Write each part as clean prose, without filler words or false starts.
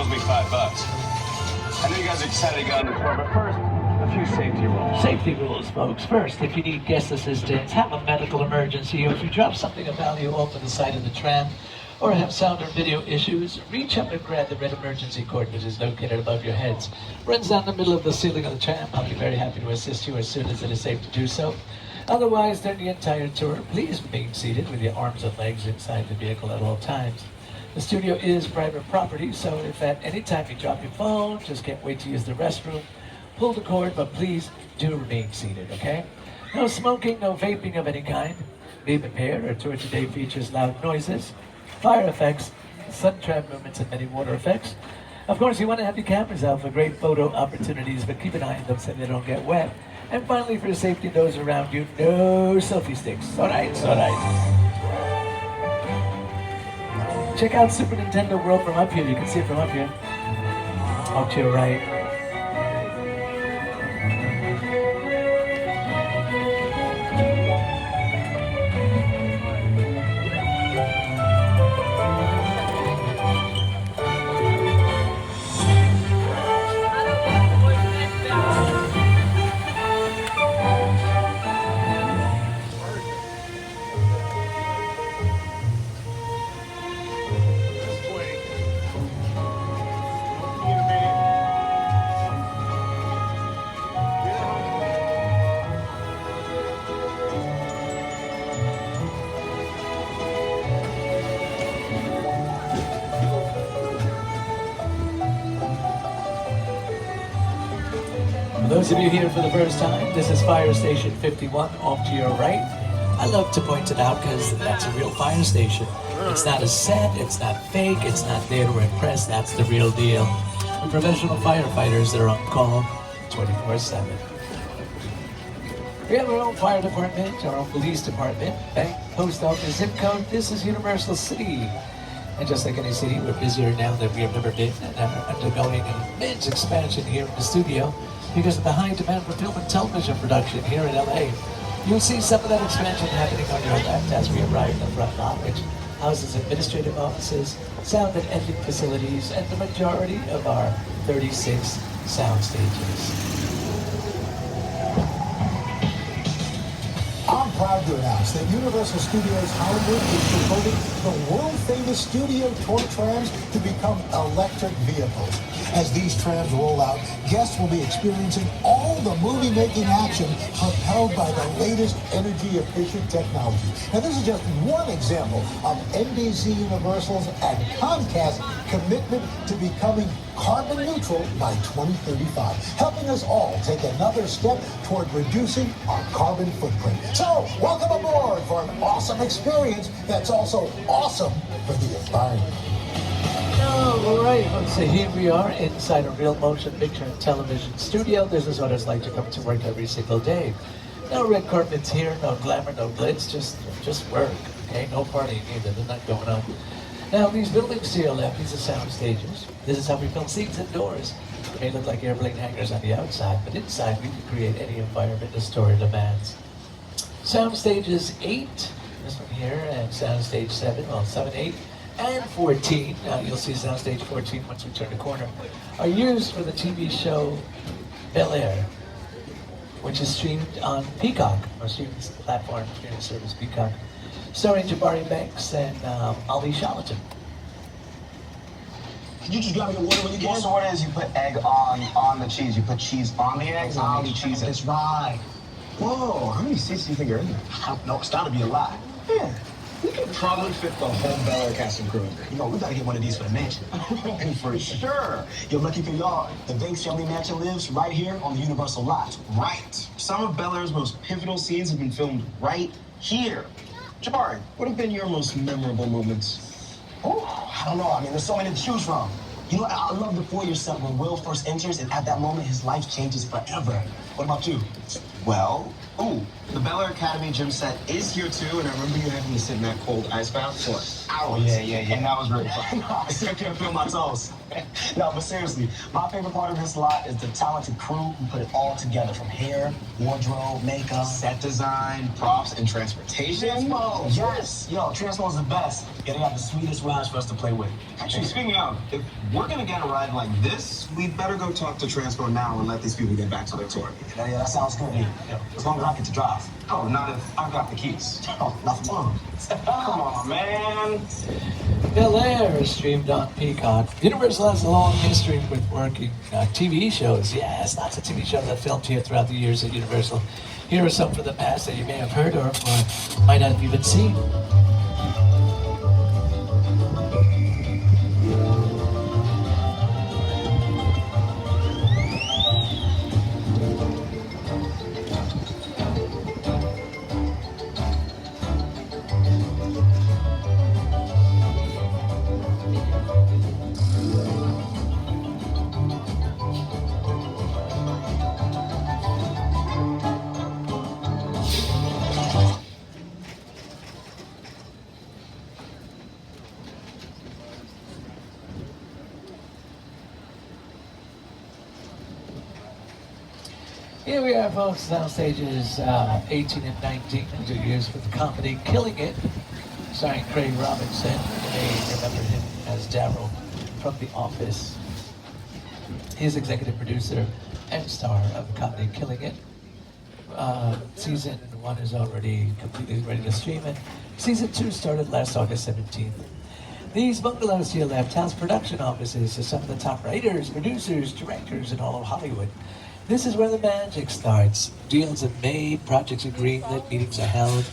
owes me $5. I know you guys are excited to get on the tour, but first, a few safety rules. Safety rules, folks. First, if you need guest assistance, have a medical emergency, or if you drop something of value off the side of the tram, or have sound or video issues, reach up and grab the red emergency cord, which is located above your heads. Runs down the middle of the ceiling of the tram. I'll be very happy to assist you as soon as it is safe to do so. Otherwise, during the entire tour, please remain seated with your arms and legs inside the vehicle at all times. The studio is private property, so if at any time you drop your phone, just can't wait to use the restroom, pull the cord, but please do remain seated, okay? No smoking, no vaping of any kind. Be prepared, our tour today features loud noises, fire effects, sun trap movements, and many water effects. Of course, you want to have your cameras out for great photo opportunities, but keep an eye on them so they don't get wet. And finally, for the safety of those around you, no selfie sticks. All right, all right. Check out Super Nintendo World from up here. You can see it from up here. Off to your right. For those of you here for the first time, this is Fire Station 51 off to your right. I love to point it out because that's a real fire station. It's not a set, it's not fake, it's not there to impress, that's the real deal. We're professional firefighters that are on call 24/7. We have our own fire department, our own police department, bank, post office, zip code. This is Universal City. And just like any city, we're busier now than we have ever been and are undergoing an immense expansion here in the studio because of the high demand for film and television production here in LA. You'll see some of that expansion happening on your left as we arrive in the front lot, which houses administrative offices, sound and editing facilities, and the majority of our 36 sound stages. I'm proud to announce that Universal Studios Hollywood is promoting the world-famous studio toy trams to become electric vehicles. As these trams roll out, guests will be experiencing all the movie-making action propelled by the latest energy-efficient technology. Now, this is just one example of NBC Universal's and Comcast's commitment to becoming carbon neutral by 2035, helping us all take another step toward reducing our carbon footprint. So, welcome aboard for an awesome experience that's also awesome for the environment. All right, so here we are inside a real motion picture and television studio. This is what it's like to come to work every single day. No red carpets here, no glamour, no glitz, just work, okay? No partying either, they're not going on. Now, these buildings to your left, these are sound stages. This is how we film scenes indoors. It may look like airplane hangars on the outside, but inside we can create any environment the story demands. Sound stages 8, this one here, and sound stage 7, well, 7, 8, and 14, now you'll see soundstage 14 once we turn the corner, are used for the TV show Bel-Air, which is streamed on Peacock, or streaming platform, streaming service Peacock, starring Jabari Banks and Ali Charlatan. Could you just grab me a water when you get? So what it is, you put egg on the cheese, you put cheese on the eggs, and then you cheese it. That's right. Whoa, how many seats do you think are in there? I don't know, it's gotta be a lot. Yeah. We could probably fit the whole Bel Air cast and crew. You know, we gotta get one of these for the mansion. And for sure. Yo, lucky for y'all, the Banks family mansion lives right here on the Universal lot. Right. Some of Bel Air's most pivotal scenes have been filmed right here. Jabari, what have been your most memorable moments? Oh, I don't know. I mean, there's so many to choose from. You know, I love the foyer set when Will first enters, and at that moment, his life changes forever. What about you? Well, Ooh, the Bel Air Academy gym set is here too, and I remember you having me sit in that cold ice bath for hours. Yeah. And that was really fun. I still can't feel my toes. No, but seriously, my favorite part of this lot is the talented crew who put it all together, from hair, wardrobe, makeup, set design, props, and transportation. Transmo. Yes, yo, Transmo's the best. Yeah, they have the sweetest rides for us to play with. Actually, speaking of, if we're gonna get a ride like this, we better go talk to Transmo now and let these people get back to their tour. Yeah, that sounds good. Yeah. As long as I get to drive. Oh, not if I've got the keys. Oh, nothing wrong. Come on, man. Bel Air is streamed on Peacock. Universal has a long history with working TV shows. Yes, lots of TV shows that filmed here throughout the years at Universal. Here are some from the past that you may have heard or might not have even seen. Here we are, folks. Sound stages 18 and 19, 2 years with the comedy Killing It, starring Craig Robinson. You may remember him as Daryl from The Office. He's executive producer and star of the comedy Killing It. Season 1 is already completely ready to stream, and Season 2 started last August 17th. These bungalows to your left house production offices of some of the top writers, producers, directors in all of Hollywood. This is where the magic starts. Deals are made, projects are greenlit, meetings are held.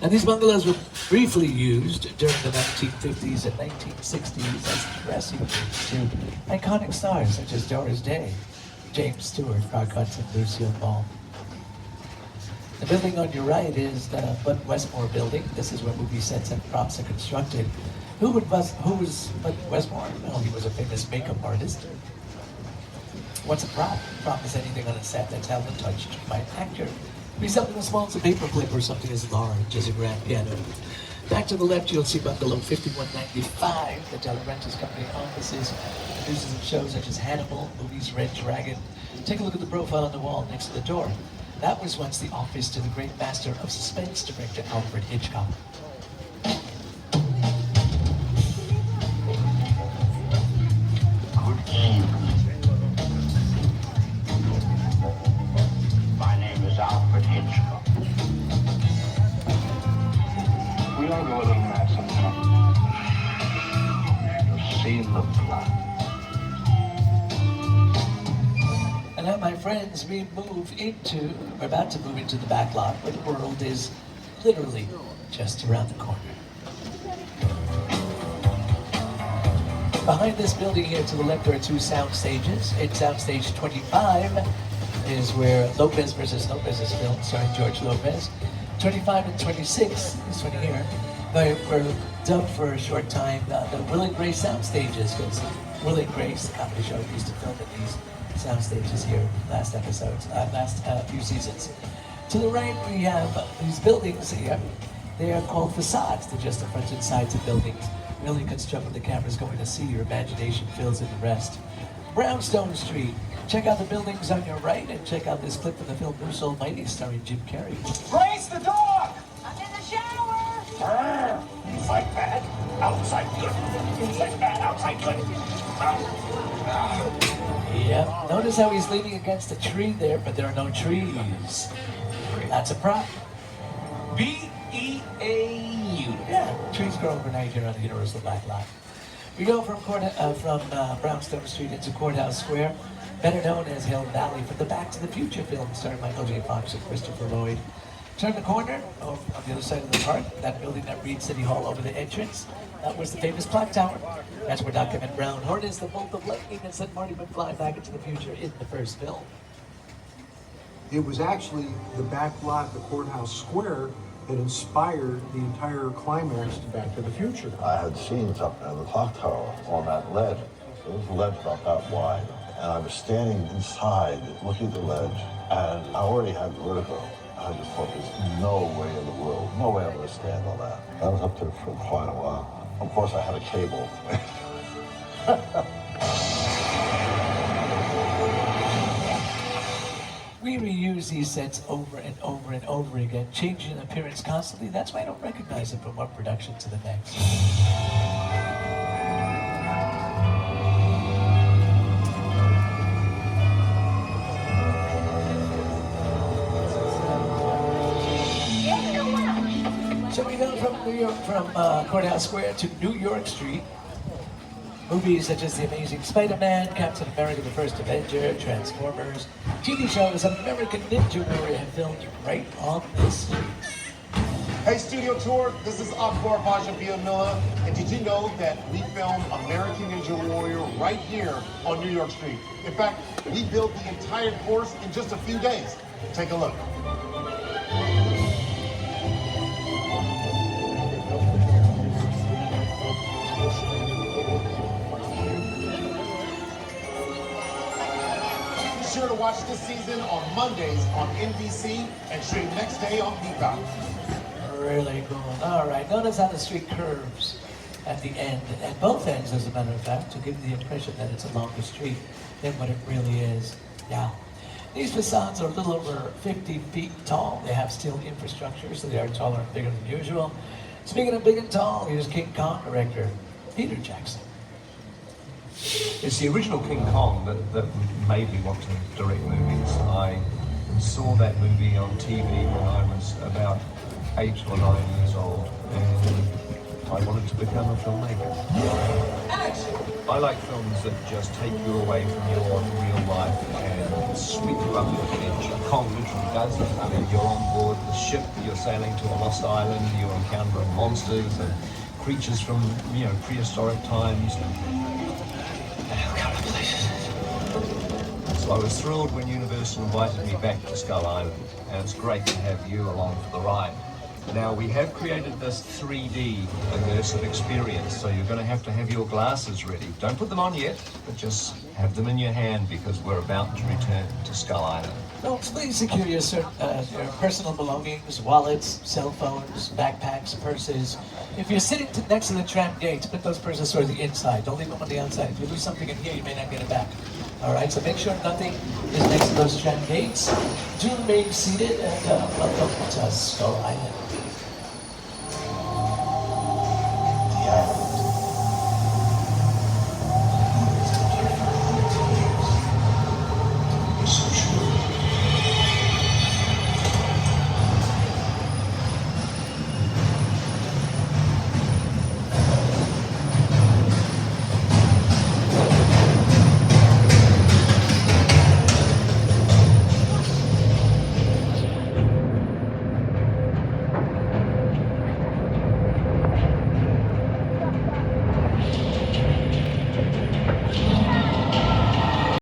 Now, these bungalows were briefly used during the 1950s and 1960s as dressing rooms to iconic stars such as Doris Day, James Stewart, Rock Hudson, Lucille Ball. The building on your right is the Bud Westmore building. This is where movie sets and props are constructed. Who was Bud Westmore? Well, he was a famous makeup artist. What's a prop? A prop is anything on a set that's held and touched by an actor. It could be something as small as a paperclip or something as large as a grand piano. Back to the left, you'll see bungalow 5195, the De Laurentiis Company offices, producers of shows such as Hannibal, movies Red Dragon. Take a look at the profile on the wall next to the door. That was once the office to the great master of suspense director Alfred Hitchcock. Good evening. My name is Alfred Hitchcock. We all go a little mad sometimes. You've seen the blood. And now, my friends, we're about to move into the back lot where the world is literally just around the corner. Behind this building here to the left are 2 sound stages. In soundstage 25 is where Lopez versus Lopez is filmed, starring George Lopez. 25 and 26, this one here, they were dubbed for a short time the Will and Grace sound stages, because Will and Grace, the comedy show, used to film at these sound stages here last few seasons. To the right, we have these buildings here. They are called facades. They're just the fronts and sides of buildings. Really construct what the camera's going to see. Your imagination fills in the rest. Brownstone Street. Check out the buildings on your right and check out this clip from the film Bruce Almighty starring Jim Carrey. Grace, the dog! I'm in the shower! Inside bad, outside good. Inside bad, outside good. Yep. Notice how he's leaning against a tree there, but there are no trees. That's a prop. B-E-A-U. Yeah, trees grow overnight here on the Universal Back Lot. We go from Brownstone Street into Courthouse Square, better known as Hill Valley, for the Back to the Future film starring Michael J. Fox and Christopher Lloyd. Turn the corner, on the other side of the park, that building that reads City Hall over the entrance, that was the famous clock tower. That's where Dr. Emmett Brown harnessed the bolt of lightning that sent Marty McFly back into the future in the first film. It was actually the back lot, the Courthouse Square, that inspired the entire climax to Back to the Future. I had scenes up in the clock tower on that ledge. It was a ledge about that wide. And I was standing inside looking at the ledge, and I already had vertigo. I just thought there's no way in the world, no way I'm going to stand on that. I was up there for quite a while. Of course, I had a cable. We reuse these sets over and over and over again, changing appearance constantly. That's why I don't recognize them from one production to the next. So we go from New York, from Courthouse Square to New York Street. Movies such as The Amazing Spider-Man, Captain America the First Avenger, Transformers, TV shows American Ninja Warrior have filmed right on this street. Hey Studio Tour, this is Akbar Bajabia-Miller, and did you know that we filmed American Ninja Warrior right here on New York Street? In fact, we built the entire course in just a few days. Take a look. Be sure to watch this season on Mondays on NBC and stream next day on Peacock. Really cool. All right, notice how the street curves at the end, at both ends, as a matter of fact, to give the impression that it's a longer street than what it really is. Yeah. These facades are a little over 50 feet tall. They have steel infrastructure, so they are taller and bigger than usual. Speaking of big and tall, here's King Kong director Peter Jackson. It's the original King Kong that made me want to direct movies. I saw that movie on TV when I was about 8 or 9 years old, and I wanted to become a filmmaker. I like films that just take you away from your real life and sweep you up to the edge. Kong literally does it. I mean, you're on board the ship, you're sailing to a lost island, you're encountering monsters and creatures from, prehistoric times. So I was thrilled when Universal invited me back to Skull Island, and it's great to have you along for the ride. Now, we have created this 3D immersive experience, so you're going to have your glasses ready. Don't put them on yet, but just have them in your hand because we're about to return to Skull Island. No, please secure your personal belongings, wallets, cell phones, backpacks, purses. If you're sitting next to the tram gates, put those purses toward the inside. Don't leave them on the outside. If you lose something in here, you may not get it back. All right, so make sure nothing is next to those tram gates. Do remain seated, and welcome to Skull Island.